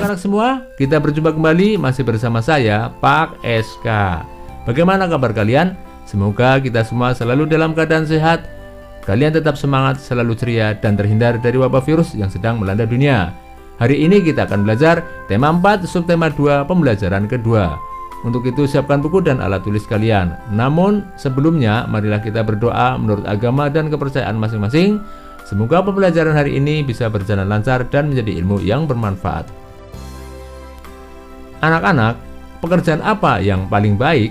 anak-anak semua, kita berjumpa kembali masih bersama saya, Pak SK. Bagaimana kabar kalian? Semoga kita semua selalu dalam keadaan sehat. Kalian tetap semangat, selalu ceria, dan terhindar dari wabah virus yang sedang melanda dunia. Hari ini kita akan belajar tema 4, subtema 2, pembelajaran kedua. Untuk itu siapkan buku dan alat tulis kalian. Namun sebelumnya, marilah kita berdoa menurut agama dan kepercayaan masing-masing. Semoga pembelajaran hari ini bisa berjalan lancar dan menjadi ilmu yang bermanfaat. Anak-anak, pekerjaan apa yang paling baik?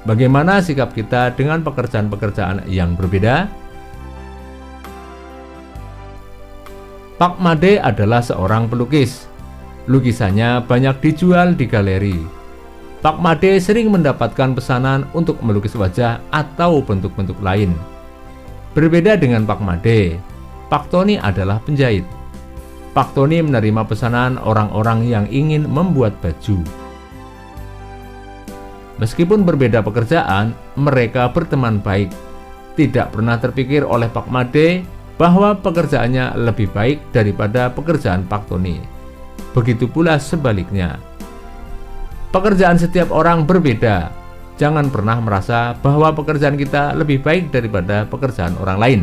Bagaimana sikap kita dengan pekerjaan-pekerjaan yang berbeda? Pak Made adalah seorang pelukis. Lukisannya banyak dijual di galeri. Pak Made sering mendapatkan pesanan untuk melukis wajah atau bentuk-bentuk lain. Berbeda dengan Pak Made, Pak Tony adalah penjahit. Pak Tony menerima pesanan orang-orang yang ingin membuat baju. Meskipun berbeda pekerjaan, mereka berteman baik. Tidak pernah terpikir oleh Pak Made bahwa pekerjaannya lebih baik daripada pekerjaan Pak Tony. Begitu pula sebaliknya. Pekerjaan setiap orang berbeda. Jangan pernah merasa bahwa pekerjaan kita lebih baik daripada pekerjaan orang lain.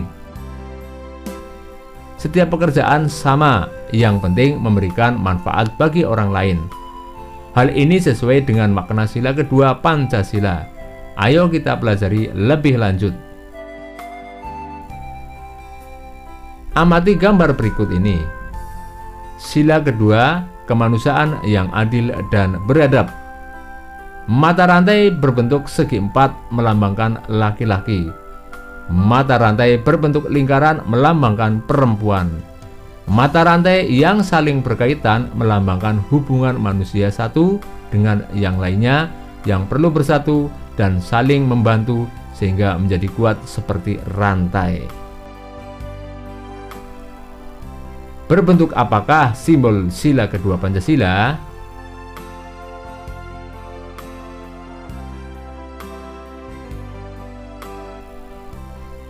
Setiap pekerjaan sama, yang penting memberikan manfaat bagi orang lain. Hal ini sesuai dengan makna sila kedua Pancasila. Ayo kita pelajari lebih lanjut. Amati gambar berikut ini. Sila kedua, kemanusiaan yang adil dan beradab. Mata rantai berbentuk segi empat melambangkan laki-laki. Mata rantai berbentuk lingkaran melambangkan perempuan. Mata rantai yang saling berkaitan melambangkan hubungan manusia satu dengan yang lainnya yang perlu bersatu dan saling membantu sehingga menjadi kuat seperti rantai. Berbentuk apakah simbol sila kedua Pancasila?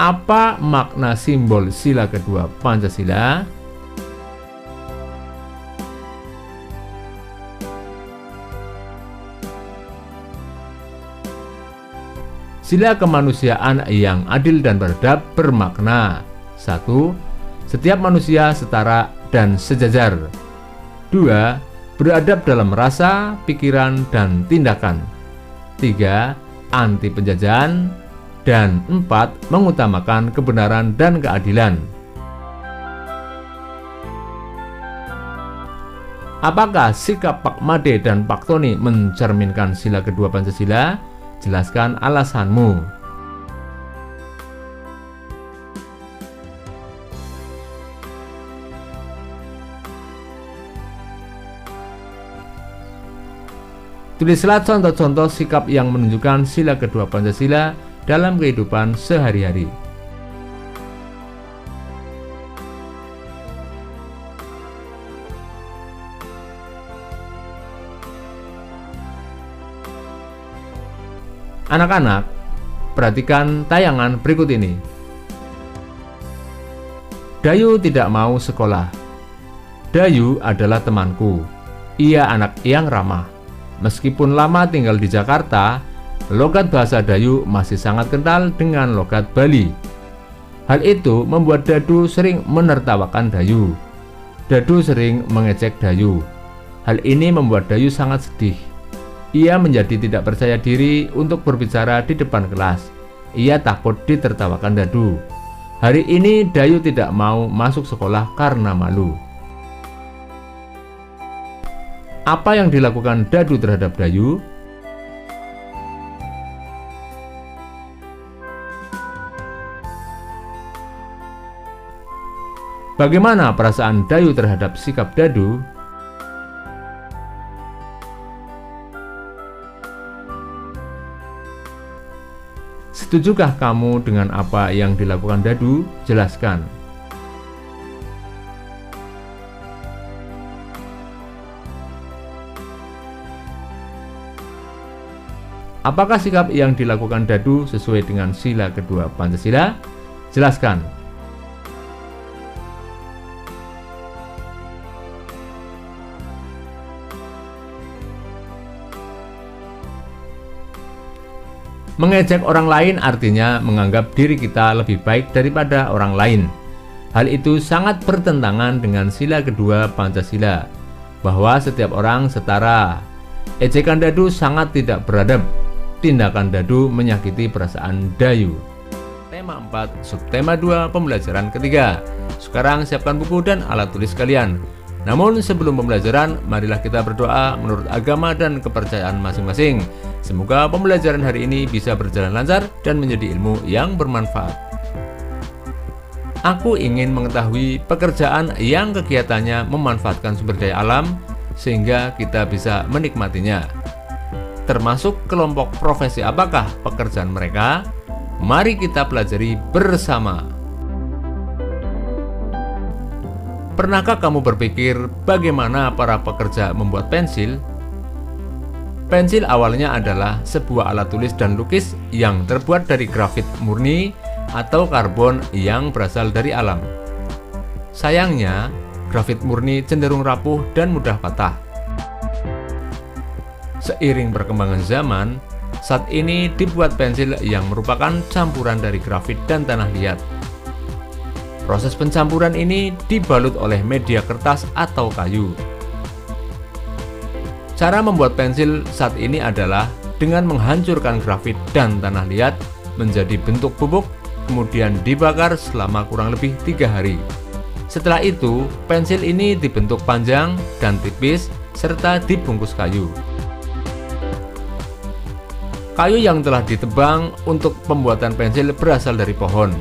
Apa makna simbol sila kedua Pancasila? Sila kemanusiaan yang adil dan beradab bermakna 1. Setiap manusia setara dan sejajar. 2. Beradab dalam rasa, pikiran, dan tindakan. 3. Anti penjajahan. Dan 4. Mengutamakan kebenaran dan keadilan. Apakah sikap Pak Made dan Pak Tony mencerminkan sila kedua Pancasila? Jelaskan alasanmu. Tulislah contoh-contoh sikap yang menunjukkan sila kedua Pancasila dalam kehidupan sehari-hari. Anak-anak, perhatikan tayangan berikut ini. Dayu tidak mau sekolah. Dayu adalah temanku. Ia anak yang ramah. Meskipun lama tinggal di Jakarta, logat bahasa Dayu masih sangat kental dengan logat Bali. Hal itu membuat Dadu sering menertawakan Dayu. Dadu sering mengejek Dayu. Hal ini membuat Dayu sangat sedih. Ia menjadi tidak percaya diri untuk berbicara di depan kelas. Ia takut ditertawakan Dadu. Hari ini Dayu tidak mau masuk sekolah karena malu. Apa yang dilakukan Dadu terhadap Dayu? Bagaimana perasaan Dayu terhadap sikap Dadu? Setujukah kamu dengan apa yang dilakukan Dadu? Jelaskan. Apakah sikap yang dilakukan Dadu sesuai dengan sila kedua Pancasila? Jelaskan. Mengejek orang lain artinya menganggap diri kita lebih baik daripada orang lain. Hal itu sangat bertentangan dengan sila kedua Pancasila, bahwa setiap orang setara. Ejekan dadu sangat tidak beradab. Tindakan dadu menyakiti perasaan Dayu. Tema 4, subtema 2, pembelajaran ketiga. Sekarang siapkan buku dan alat tulis kalian. Namun sebelum pembelajaran, marilah kita berdoa menurut agama dan kepercayaan masing-masing. Semoga pembelajaran hari ini bisa berjalan lancar dan menjadi ilmu yang bermanfaat. Aku ingin mengetahui pekerjaan yang kegiatannya memanfaatkan sumber daya alam sehingga kita bisa menikmatinya. Termasuk kelompok profesi apakah pekerjaan mereka? Mari kita pelajari bersama. Pernahkah kamu berpikir bagaimana para pekerja membuat pensil? Pensil awalnya adalah sebuah alat tulis dan lukis yang terbuat dari grafit murni atau karbon yang berasal dari alam. Sayangnya, grafit murni cenderung rapuh dan mudah patah. Seiring perkembangan zaman, saat ini dibuat pensil yang merupakan campuran dari grafit dan tanah liat. Proses pencampuran ini dibalut oleh media kertas atau kayu. Cara membuat pensil saat ini adalah dengan menghancurkan grafit dan tanah liat menjadi bentuk bubuk, kemudian dibakar selama kurang lebih 3 hari. Setelah itu, pensil ini dibentuk panjang dan tipis serta dibungkus kayu. Kayu yang telah ditebang untuk pembuatan pensil berasal dari pohon.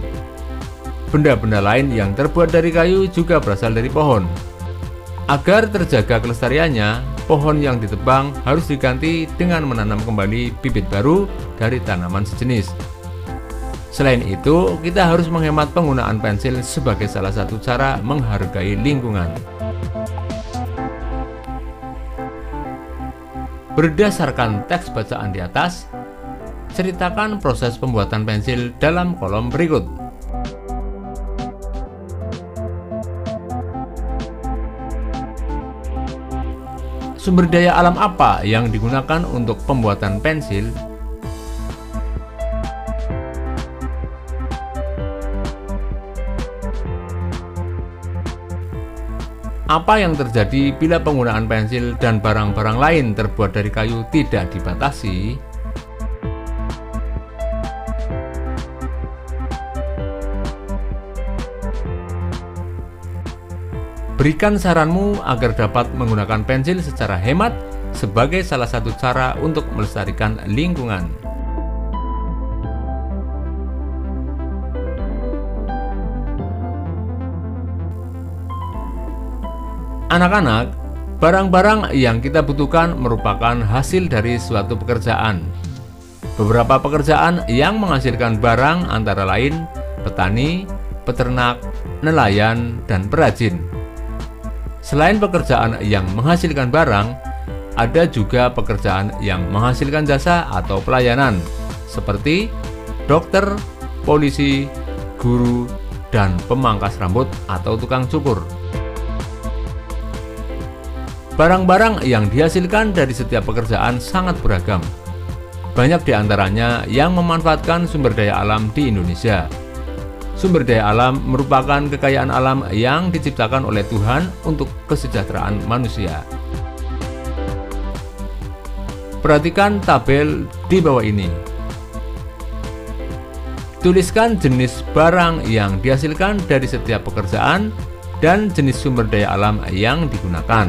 Benda-benda lain yang terbuat dari kayu juga berasal dari pohon. Agar terjaga kelestariannya, pohon yang ditebang harus diganti dengan menanam kembali bibit baru dari tanaman sejenis. Selain itu, kita harus menghemat penggunaan pensil sebagai salah satu cara menghargai lingkungan. Berdasarkan teks bacaan di atas, ceritakan proses pembuatan pensil dalam kolom berikut. Sumber daya alam apa yang digunakan untuk pembuatan pensil? Apa yang terjadi bila penggunaan pensil dan barang-barang lain terbuat dari kayu tidak dibatasi? Berikan saranmu agar dapat menggunakan pensil secara hemat sebagai salah satu cara untuk melestarikan lingkungan. Anak-anak, barang-barang yang kita butuhkan merupakan hasil dari suatu pekerjaan. Beberapa pekerjaan yang menghasilkan barang antara lain petani, peternak, nelayan, dan perajin. Selain pekerjaan yang menghasilkan barang, ada juga pekerjaan yang menghasilkan jasa atau pelayanan, seperti dokter, polisi, guru, dan pemangkas rambut atau tukang cukur. Barang-barang yang dihasilkan dari setiap pekerjaan sangat beragam. Banyak di antaranya yang memanfaatkan sumber daya alam di Indonesia. Sumber daya alam merupakan kekayaan alam yang diciptakan oleh Tuhan untuk kesejahteraan manusia. Perhatikan tabel di bawah ini. Tuliskan jenis barang yang dihasilkan dari setiap pekerjaan dan jenis sumber daya alam yang digunakan.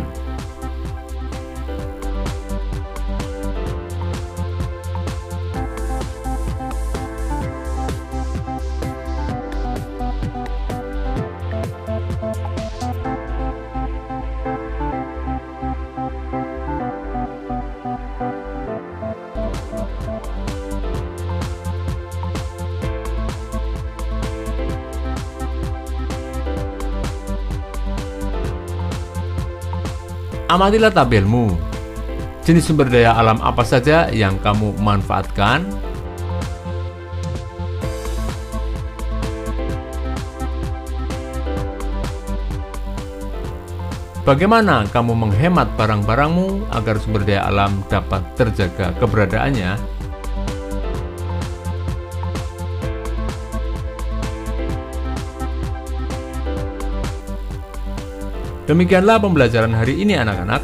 Amatilah tabelmu. Jenis sumber daya alam apa saja yang kamu manfaatkan? Bagaimana kamu menghemat barang-barangmu agar sumber daya alam dapat terjaga keberadaannya? Demikianlah pembelajaran hari ini anak-anak.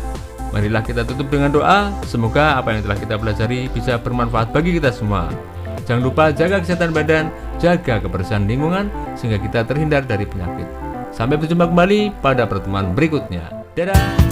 Marilah kita tutup dengan doa. Semoga apa yang telah kita pelajari bisa bermanfaat bagi kita semua. Jangan lupa jaga kesehatan badan, jaga kebersihan lingkungan, sehingga kita terhindar dari penyakit. Sampai berjumpa kembali pada pertemuan berikutnya. Dadah!